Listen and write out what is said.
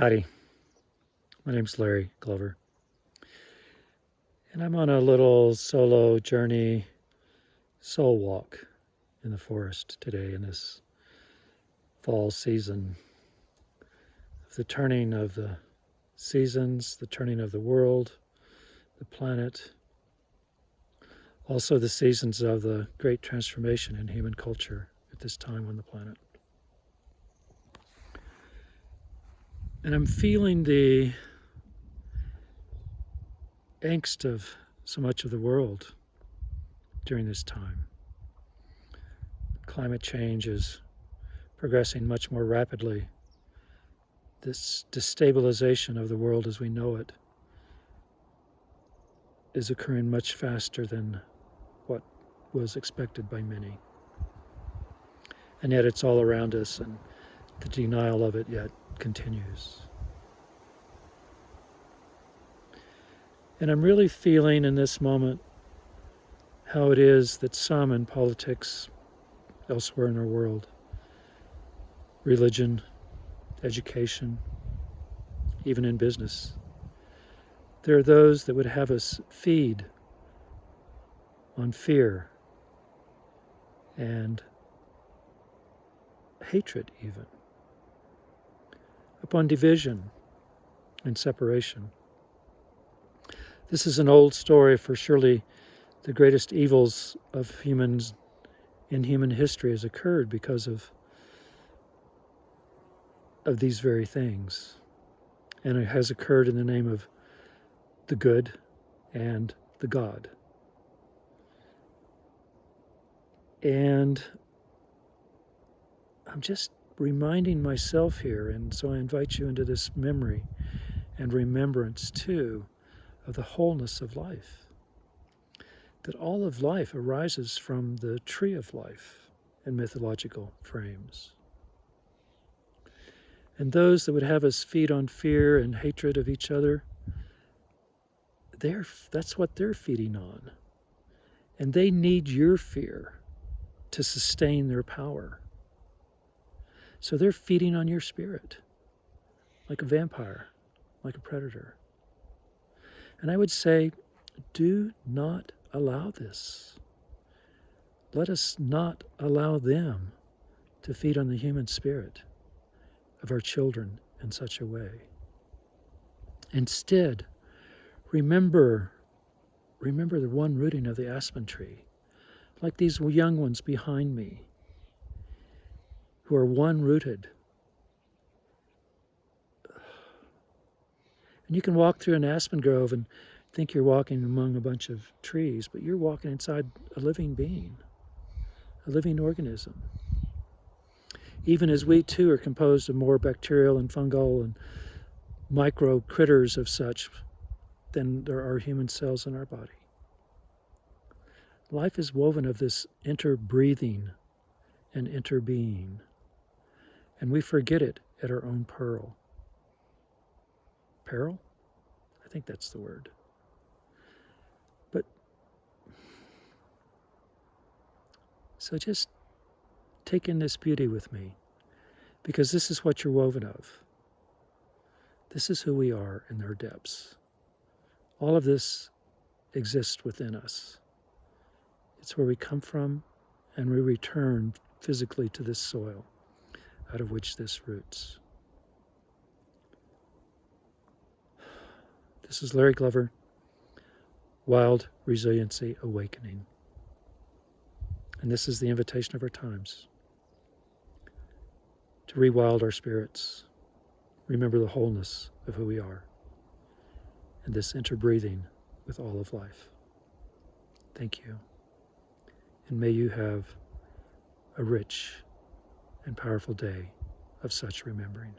Howdy, my name's Larry Glover, and I'm on a little solo journey, soul walk in the forest today in this fall season of the turning of the seasons, the turning of the world, the planet, also the seasons of the great transformation in human culture at this time on the planet. And I'm feeling the angst of so much of the world during this time. Climate change is progressing much more rapidly. This destabilization of the world as we know it is occurring much faster than what was expected by many. And yet it's all around us, and the denial of it yet continues. And I'm really feeling in this moment how it is that some in politics, elsewhere in our world, religion, education, even in business, there are those that would have us feed on fear and hatred even, upon division and separation. This is an old story, for surely the greatest evils of humans in human history has occurred because of these very things. And it has occurred in the name of the good and the God. And I'm just reminding myself here, and so I invite you into this memory and remembrance too of the wholeness of life. That all of life arises from the tree of life in mythological frames. And those that would have us feed on fear and hatred of each other, that's what they're feeding on. And they need your fear to sustain their power. So they're feeding on your spirit, like a vampire, like a predator. And I would say, do not allow this. Let us not allow them to feed on the human spirit of our children in such a way. Instead, remember the one rooting of the aspen tree, like these young ones behind me, who are one rooted. And you can walk through an aspen grove and think you're walking among a bunch of trees, but you're walking inside a living being, a living organism. Even as we too are composed of more bacterial and fungal and micro critters of such than there are human cells in our body. Life is woven of this interbreathing and interbeing, and we forget it at our own peril. Peril? I think that's the word. But so just take in this beauty with me, because this is what you're woven of. This is who we are in our depths. All of this exists within us. It's where we come from, and we return physically to this soil out of which this roots. This is Larry Glover, Wild Resiliency Awakening. And this is the invitation of our times, to rewild our spirits, remember the wholeness of who we are, and this interbreathing with all of life. Thank you. And may you have a rich and powerful day of such remembering.